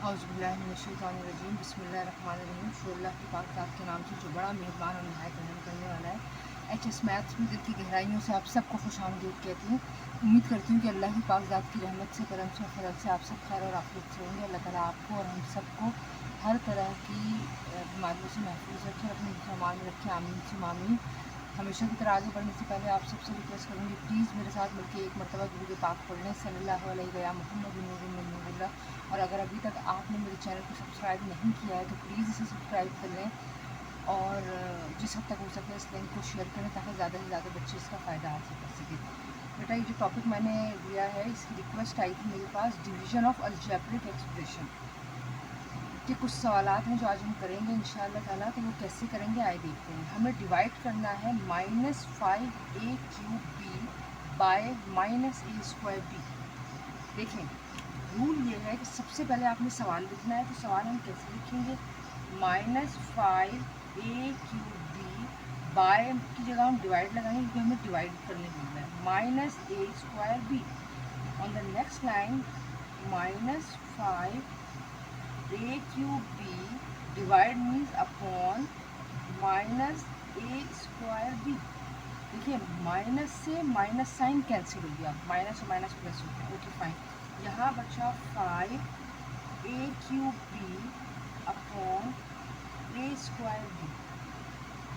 औज़ुबिल्लाहिमिनश्शैतानिर्रजीम बिस्मिल्लाहिर्रहमानिर्रहीम। शुरुल्लाह की पाक ज़ात के नाम से जो बड़ा मेहरबान और नहायत रहम करने वाला है। एच एस मैथ्स में दिल की गहराइयों से आप सबको खुशामदीद कहती हूँ। उम्मीद करती हूँ कि अल्लाह की पाक ज़ात की रहमत से, करम से, फजल से आप सब खैर और आफियत से होंगे। अल्लाह ताला आपको और हम सबको हर तरह की बीमारियों से महफूज रखें, अपने सामान में रखें। आमीन सुम्मा आमीन। हमेशा की तरह आगे बढ़ने से पहले आप सबसे रिक्वेस्ट करूँगी, प्लीज़ मेरे साथ मिलकर एक मरतबा दुरूद पाक पढ़ लें सल्लल्लाहु अलैहि या मुहम्मद नूरुन मिन नूरिल्लाह। और अगर अभी तक आपने मेरे चैनल को सब्सक्राइब नहीं किया है तो प्लीज़ इसे सब्सक्राइब कर लें और जिस हद तक हो सके इस लिंक को शेयर करें ताकि ज़्यादा से ज़्यादा बच्चे इसका फ़ायदा हासिल कर सकें। बेटा, ये जो टॉपिक मैंने लिया है इसकी रिक्वेस्ट आई थी मेरे पास, डिवीज़न ऑफ अलजेब्रिक एक्सप्रेशन के कुछ सवालात हैं जो आज हम करेंगे इंशाअल्लाह ताला। तो वो कैसे करेंगे आइए देखते हैं। हमें डिवाइड करना है -5a³ b by -a² b। देखें, रूल ये है कि सबसे पहले आपने सवाल लिखना है। तो सवाल हम कैसे लिखेंगे? -5a³ बाय की जगह हम डिवाइड लगाएंगे क्योंकि हमें डिवाइड करने मिलना है -a² b। On the next line -5a³ b divide means upon -a² b। देखिए, माइनस से माइनस साइन कैंसिल हो गया, माइनस और माइनस प्लस हो गया। ओके फाइन, यहाँ बचा 5a³ b upon a² b।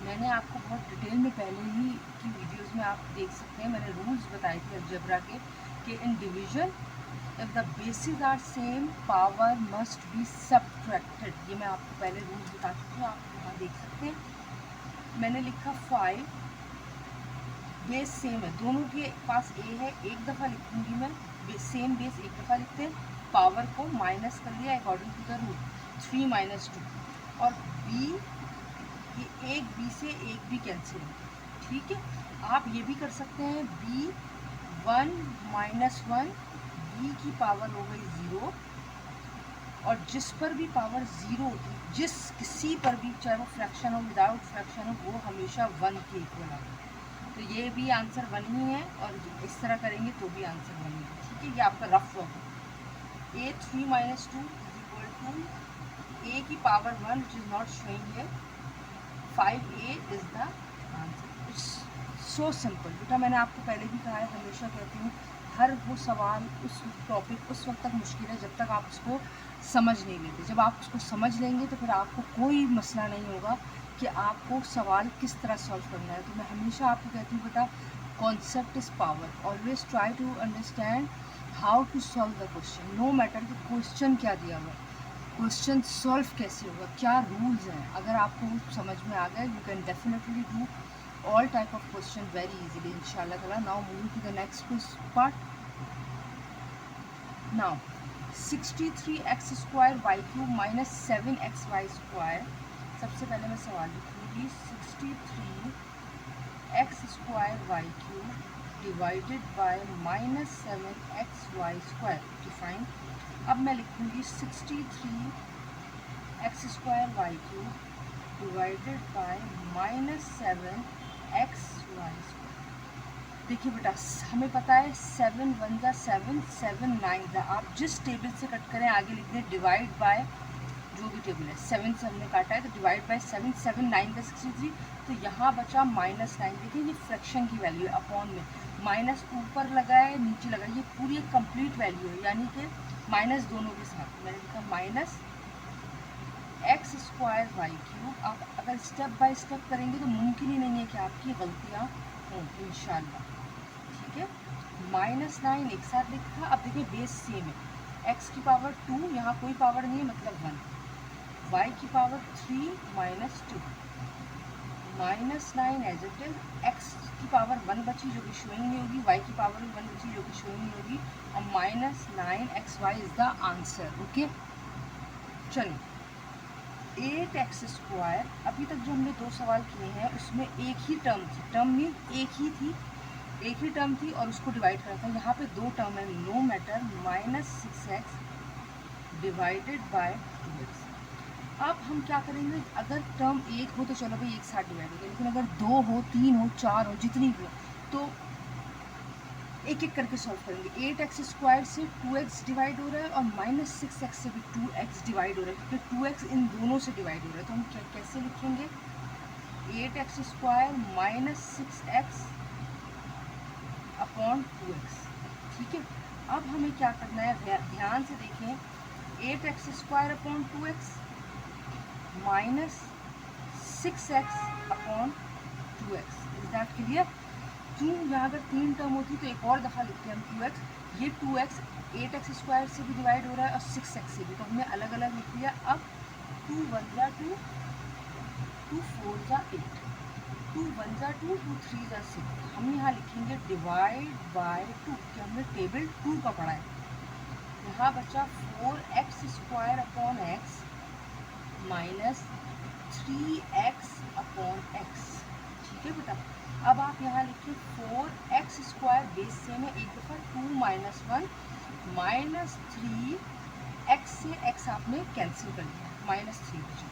मैंने आपको बहुत डिटेल में पहले ही की वीडियोस में आप देख सकते हैं, मैंने रूल्स बताए थे अलजेब्रा के कि in division if the bases are same power must be subtracted. ये मैं आपको पहले रूल्स बता चुकी हूँ, आप यहाँ देख सकते हैं। मैंने लिखा 5, बेस सेम है, दोनों के पास ए है, एक दफ़ा लिखूंगी मैं, सेम बेस एक दफ़ा लिखते हैं। पावर को माइनस कर लिया अकॉर्डिंग टू द रूल 3 - 2। और बी, ये एक बी से एक भी कैंसिल है, ठीक है। आप ये भी कर सकते हैं, b1 - 1, b की पावर हो गई 0। और जिस पर भी पावर 0 होती है, जिस किसी पर भी, चाहे वो फ्रैक्शन हो विदाउट फ्रैक्शन हो, वो हमेशा 1 के इक्वल आता है। तो ये भी आंसर 1 ही है और इस तरह करेंगे तो भी आंसर 1 ही है, ठीक है। ये आपका रफ वर्क है। a3 - 2 is equal to a की power 1 which is not showing here, 5a is the answer. It's so simple. बेटा, मैंने आपको पहले भी कहा है, हमेशा कहती हूँ, हर वो सवाल, उस टॉपिक उस वक्त तक मुश्किल है जब तक आप उसको समझ नहीं लेते। जब आप उसको समझ लेंगे तो फिर आपको कोई मसला नहीं होगा कि आपको सवाल किस तरह सॉल्व करना है। तो मैं हमेशा आपको कहती हूँ, बेटा, concept is power. Always try to understand how to solve the question, no matter कि क्वेश्चन क्या दिया हुआ है, क्वेश्चन सॉल्व कैसे होगा, क्या रूल्स हैं। अगर आपको समझ में आ गए, you can definitely do all type of question very easily inshallah taala. Now moving to the next part. Now 63x² y³ minus 7xy²। सबसे पहले मैं सवाल लिखूंगी 63x² y³ divided by -7xy²। Define. अब मैं लिखूंगी 63x² y³ divided by -7xy²। देखिए बेटा, हमें पता है 7 × 1 = 7, 7 × 9 = आप जिस टेबल से कट करें आगे लिख दें डिवाइड बाय जो भी टेबल है। 7 से हमने काटा है तो डिवाइड बाय 7, 7 × 9 = 63। तो यहाँ बचा -9। देखिए, ये फ्रैक्शन की वैल्यू है, अपॉन में माइनस ऊपर लगा है नीचे लगा है, ये पूरी एक कंप्लीट वैल्यू है, यानी कि माइनस दोनों के साथ। मैंने लिखा -x² y³। आप अगर स्टेप बाय स्टेप करेंगे तो मुमकिन ही नहीं है कि आपकी गलतियाँ हों इंशाल्लाह, ठीक है। -9 एक साथ लिखा। अब देखिए, बेस सेम है, x की पावर 2, यहाँ कोई पावर नहीं है मतलब 1, y की पावर 3 - 2, -9 एज इट इज। x की पावर 1 बची जो कि शोइंग नहीं होगी, y की पावर 1 बची जो कि शोइंग नहीं होगी, और -9xy is the answer. Okay, चलिए 8x²। अभी तक जो हमने 2 सवाल किए हैं उसमें एक ही टर्म थी, टर्म मीन एक ही टर्म थी और उसको डिवाइड करा था। यहाँ पे 2 टर्म है, no matter, -6x divided by 2x। अब हम क्या करेंगे, अगर टर्म एक हो तो चलो भाई एक साथ डिवाइड हो गया, लेकिन अगर 2 हो, 3 हो, 4 हो, जितनी भी हो, तो एक एक करके सॉल्व करेंगे। 8x² से 2x डिवाइड हो रहा है और -6x से भी 2x डिवाइड हो रहा है, क्योंकि 2x इन दोनों से डिवाइड हो रहा है। तो हम कैसे लिखेंगे? 8x² -6x upon 2x। ठीक है, अब हमें क्या करना है, ध्यान से देखें। 8x² upon 2x -6x upon 2x। Is that clear? क्यों, यहाँ अगर 3 टर्म होती तो एक और दफ़ा लिखते हैं हम 2x। ये 2x 8x² से भी डिवाइड हो रहा है और 6x से भी, तो हमने अलग अलग लिख लिया। अब 2 1 जा 2, 2 4 जा 8, 2 1 जा 2, 2 3 जा 6। हम यहाँ लिखेंगे डिवाइड बाय 2, कि हमने टेबल 2 का पढ़ा है। यहाँ बचा 4x² upon x minus 3x upon x। ठीक है बेटा, अब आप यहाँ लिखिए 4x² बेस सेम है, एक दफ़ा 2 - 1 -3x से x आपने कैंसिल कर दिया, -3 बचा,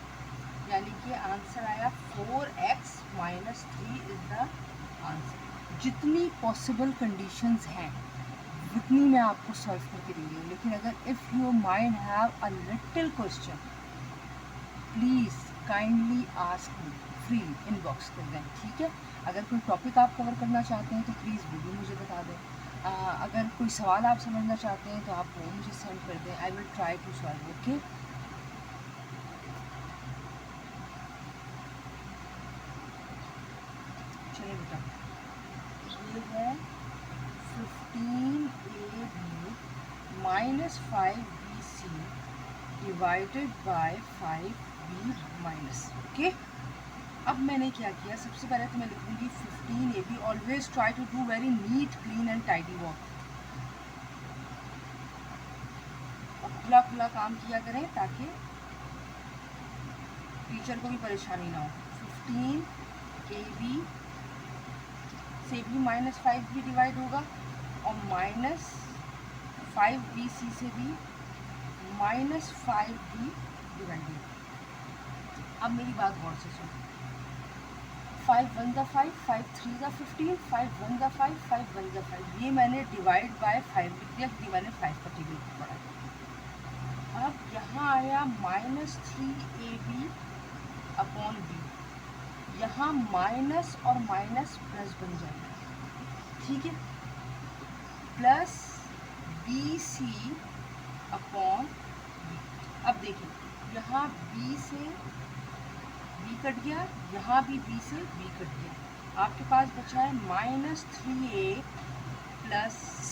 यानी कि आंसर आया 4x - 3 इज द आंसर। जितनी पॉसिबल कंडीशंस हैं उतनी मैं आपको सॉल्व करके दे रही हूँ, लेकिन अगर if your mind have a little question, please kindly ask me free inbox कर दें। ठीक है, अगर कोई टॉपिक आप कवर करना चाहते हैं तो प्लीज़ वो भी मुझे बता दें। अगर कोई सवाल आप समझना चाहते हैं तो आप वो मुझे सेंड कर दें। I will try to solve. Okay, चलिए बेटा, ये है 15ab -5bc divided by 5b minus. Okay, अब मैंने क्या किया, सबसे पहले तो मैं लिखूंगी 15ab। Always try to do very neat clean and tidy work. और खुला खुला काम किया करें ताकि टीचर को भी परेशानी ना हो। 15ab से भी -5b डिवाइड होगा और -5bc से भी -5b डिवाइड होगा। अब मेरी बात गौर से सुनो। 5 1 5, 5 3 15, 5 1 5, 5 1 5। ये मैंने डिवाइड बाय 5 लिख दिया क्योंकि मैंने 5 का टेबल पढ़ा। अब यहाँ आया -3ab अपॉन b, यहाँ माइनस और माइनस प्लस बन जाएगा। ठीक है, प्लस bc अपॉन b। अब देखिए, यहाँ b से b कट गया, यहाँ भी b से b कट गया, आपके पास बचा है -3a प्लस c।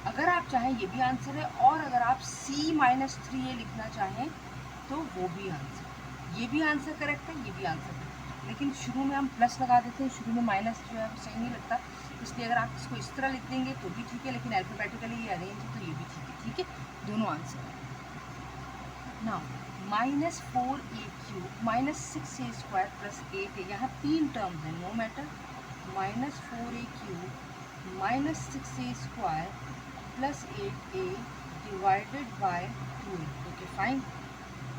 अगर आप चाहें ये भी आंसर है, और अगर आप c -3a लिखना चाहें तो वो भी आंसर, ये भी आंसर करेक्ट है, ये भी आंसर करेक्ट है। लेकिन शुरू में हम प्लस लगा देते हैं, शुरू में माइनस जो है वो सही नहीं लगता, इसलिए अगर आप इसको इस तरह लिख देंगे तो भी ठीक है, लेकिन अल्फ़ाबेटिकली ये अरेंज है तो ये भी ठीक है। ठीक है, दोनों आंसर है। Now -4a³ -6a² plus 8a, यहाँ 3 टर्म्स हैं, no matter. -4a³ -6a² plus 8a divided by 2a। Okay fine.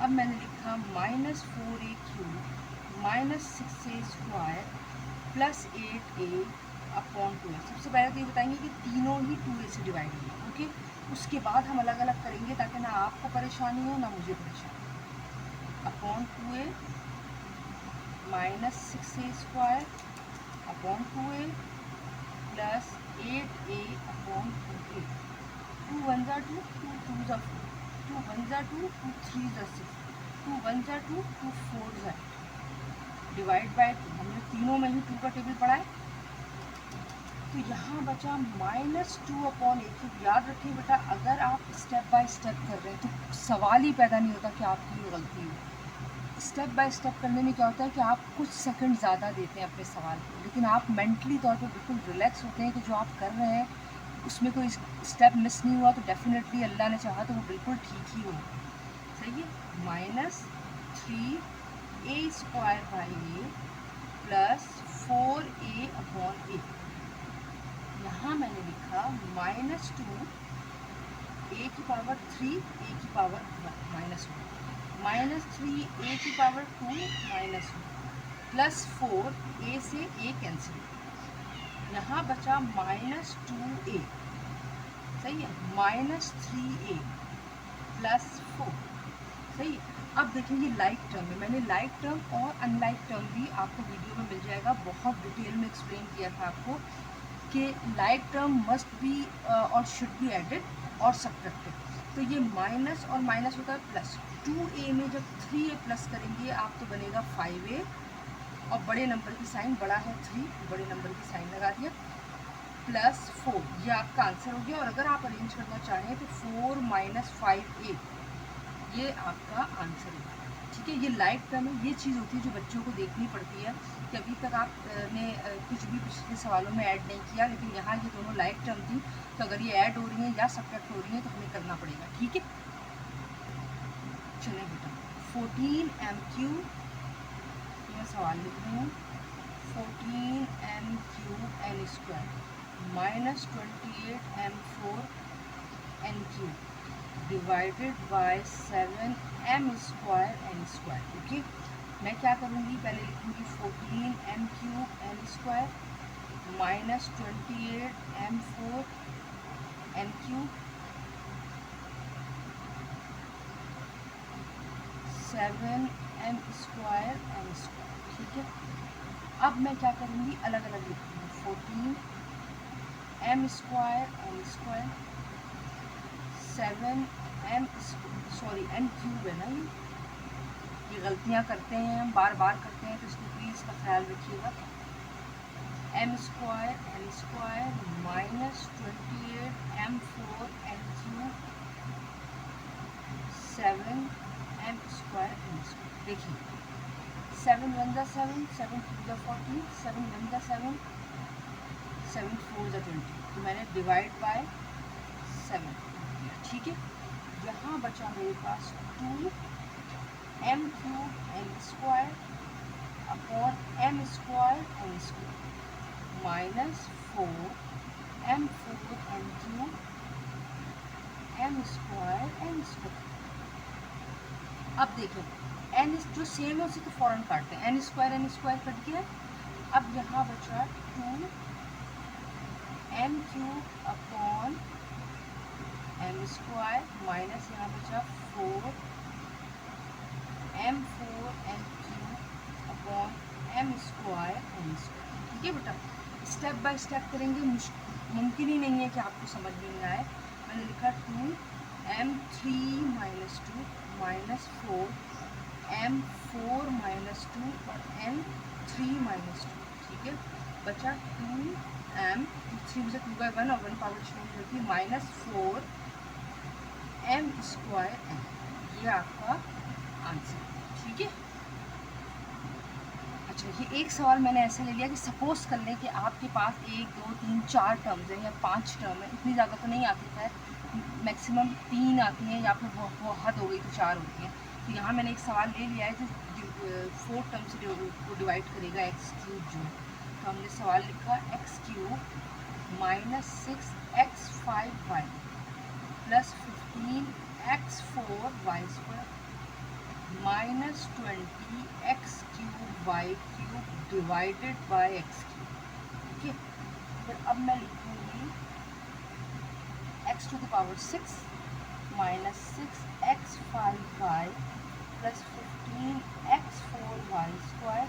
अब मैंने लिखा -4a³ -6a² plus 8a upon 2a। सबसे पहले तो ये बताएंगे कि तीनों ही 2a से डिवाइड हुए। ओके, उसके बाद हम अलग अलग करेंगे ताकि ना आपको परेशानी हो ना मुझे परेशानी। Upon 2a -6a² upon 2a plus 8a upon 2a। 2 1 जा 2, 2 2 जा 4, 2 1 जा 2, 2 3 जा 6, 2 1 जा 2, 2 4 जा 8 डिवाइड बाय 2। हमने तीनों में ही 2 का टेबल पढ़ा है, तो यहाँ बचा -2 अपॉन a³। याद रखिए बेटा, अगर आप स्टेप बाय स्टेप कर रहे हैं तो सवाल ही पैदा नहीं होता कि आपकी गलती हो। स्टेप बाय स्टेप करने में क्या होता है कि आप कुछ सेकंड ज़्यादा देते हैं अपने सवाल को, लेकिन आप मेंटली तौर पर बिल्कुल रिलैक्स होते हैं कि जो आप कर रहे हैं उसमें कोई स्टेप मिस नहीं हुआ, तो डेफिनेटली अल्लाह ने चाहा तो वो बिल्कुल ठीक ही होगा। सही है, -3a² by a plus 4a upon a। यहाँ मैंने लिखा -2 a की पावर 3 a की पावर -1 -3 a की पावर 2 -1 प्लस 4 a से a कैंसिल यहाँ बचा -2a, सही है, -3a प्लस 4, सही है। अब देखिए ये लाइक टर्म है, मैंने लाइक टर्म और अनलाइक टर्म भी आपको वीडियो में मिल जाएगा, बहुत डिटेल में एक्सप्लेन किया था आपको कि लाइक टर्म मस्ट बी और शुड बी एडेड और सब्ट्रैक्टेड। तो ये माइनस और माइनस होता है प्लस, 2a में जब 3a प्लस करेंगे आप तो बनेगा 5a, और बड़े नंबर की साइन, बड़ा है 3, बड़े नंबर की साइन लगा दिया, प्लस 4, ये आपका आंसर हो गया। और अगर आप अरेंज करना चाहें तो 4 - 5a, ये आपका आंसर है, ठीक है। ये लाइक टर्म है, ये चीज़ होती है जो बच्चों को देखनी पड़ती है कि अभी तक आपने कुछ भी पिछले सवालों में ऐड नहीं किया, लेकिन यहाँ ये दोनों लाइक टर्म थी, तो अगर ये ऐड हो रही हैं या सब्ट्रैक्ट हो रही हैं तो हमें करना पड़ेगा, ठीक है। चलें बेटा, 14 MQ, मैं सवाल लिख रही हूँ, 14 MQ n² -28 M4 NQ divided by 7 M² n², okay. मैं क्या करूँगी, पहले लिखूँगी 14 MQ n² -28 M4 NQ 7 M² n², ठीक है। अब मैं क्या करूँगी, अलग अलग लिखूँगी, 14 M² n² 7 n³ है ना, ये गलतियाँ करते हैं हम, बार बार करते हैं, तो इसको प्लीज़ का ख्याल रखिएगा। M² n² -28 M4 NQ 7 M² n², देखिए 7 1 ज़ा 7, 7 2 ज़ा 14, 7 1 ज़ा 7, 7 4 ज़ा 20, तो मैंने डिवाइड बाय 7, ठीक है। यहाँ बचा मेरे पास 2 MQ n² upon M² n² -4 M4 NQ M² n²। अब देखें n जो सेम है उसे तो फ़ौरन काटते हैं, n² कट गया। अब यहाँ बचा 2 MQ अपॉन M² माइनस यहाँ बचा 4 M4 NQ upon M² n², ठीक है बेटा। स्टेप बाय स्टेप करेंगे, मुमकिन ही नहीं है कि आपको समझ में नहीं आए। मैंने लिखा 2 M3 - 2 -4 M4 - 2 और M3 - 2, ठीक है। बचा 2 M, 3 में से 2 बाई 1 और 1 पावर चेंज होती है, -4 M² n, ये आपका आंसर, ठीक है। अच्छा, ये एक सवाल मैंने ऐसा ले लिया कि सपोज़ कर लें कि आपके पास 1 2 3 4 टर्म्स हैं या 5 टर्म है, इतनी ज़्यादा तो नहीं आती है, मैक्सिमम 3 आती हैं या फिर वो हद हो गई तो 4 होती हैं। तो यहाँ मैंने एक सवाल ले लिया है जो 4 टर्म से को डिवाइड करेगा, x³ जो है। तो हमने सवाल लिखा x³ -6x5y plus 15x4y² -20 x³ divided by x³, ठीक है। फिर अब मैं लिखूँगी x⁴ -6 6x5y plus 15x4y²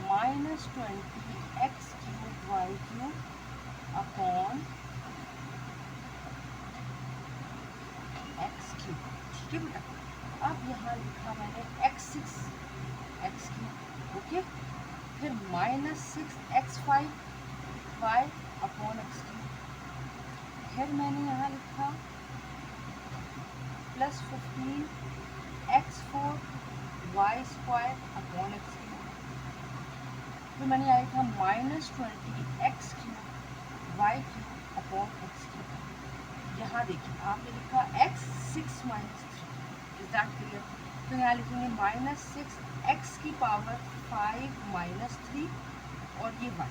-20 x³ upon x³, ठीक है बेटा। अब यहाँ लिखा मैंने x6 x³ ओके, फिर -6x5y अपॉन x³, फिर मैंने यहाँ लिखा प्लस 15x4y² अपॉन x³, फिर मैंने यहाँ लिखा -20 x³ अपॉन x³। यहाँ देखिए आपने लिखा x6 - 3, इज दैट क्लियर। तो यहाँ लिखेंगे -6x⁵ -3 और ये y,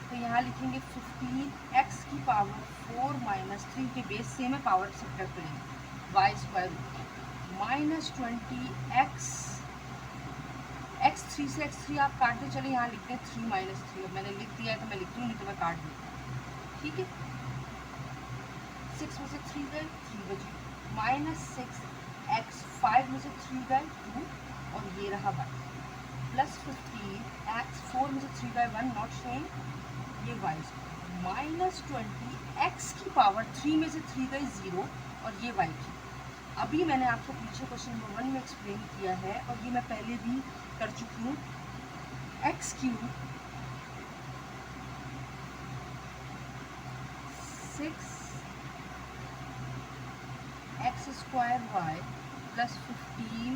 तो यहाँ लिखेंगे 15x⁴ -3 के बेस से में पावर सब्ट्रैक्ट करेंगे, y² -20 x3 से x3 आप काटते चले, यहाँ लिखते हैं 3 माइनस 3। अब मैंने लिख दिया है तो मैं लिखती हूँ, नहीं तो मैं काट देती हूँ, ठीक है। 6 में से 3 गए, 3 बची, माइनस 6 x, 5 में से 3 गए 2, और ये रहा 1, प्लस 15 x, 4 में से 3 गए 1, नॉट शोइंग, ये y स्क्वायर, माइनस 20 x की पावर 3 में से 3 गए 0, और ये y की। अभी मैंने आपको पीछे क्वेश्चन नंबर 1 में एक्सप्लेन किया है, और ये मैं पहले भी कर चुकी हूँ। X cube 6 x square y plus 15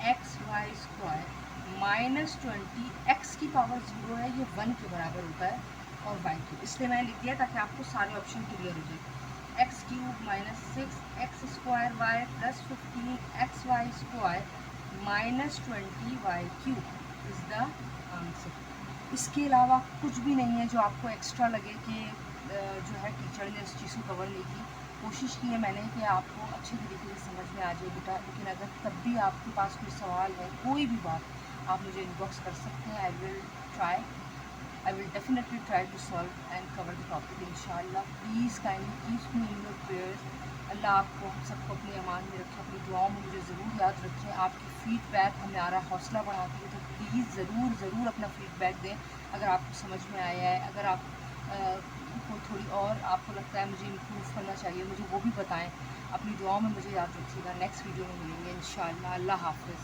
x y square minus 20 x की पावर 0 है, ये 1 के बराबर होता है, और वाई क्यूब, इसलिए मैंने लिख दिया ताकि आपको सारे ऑप्शन क्लियर हो जाए। X cube minus 6 x square y plus 15 x y square minus 20 y cube is the answer. इसके अलावा कुछ भी नहीं है जो आपको एक्स्ट्रा लगे कि जो है टीचर ने इस चीज़ को कवर नहीं की। कोशिश की है मैंने कि आपको अच्छे तरीके से समझ में आ जाए बेटा, लेकिन अगर तब भी आपके पास कोई सवाल है, कोई भी बात, आप मुझे इनबॉक्स कर सकते हैं। I will definitely try to solve and cover the topic इंशाल्लाह। Please kindly keep me in your prayers. Allah आपको हम सबको अपनी अमान में रखे, अपनी दुआओं में मुझे ज़रूर याद रखें। आपकी फ़ीडबैक हमारा हौसला बढ़ाती है, तो प्लीज़ ज़रूर अपना फ़ीडबैक दें। अगर आपको समझ में आया है, अगर आप को थोड़ी और आपको लगता है मुझे इम्प्रूव करना चाहिए, मुझे वो भी बताएं। अपनी दुआओं में मुझे याद रखिएगा। नेक्स्ट वीडियो में मिलेंगे इंशाअल्लाह। अल्लाह हाफ़िज़।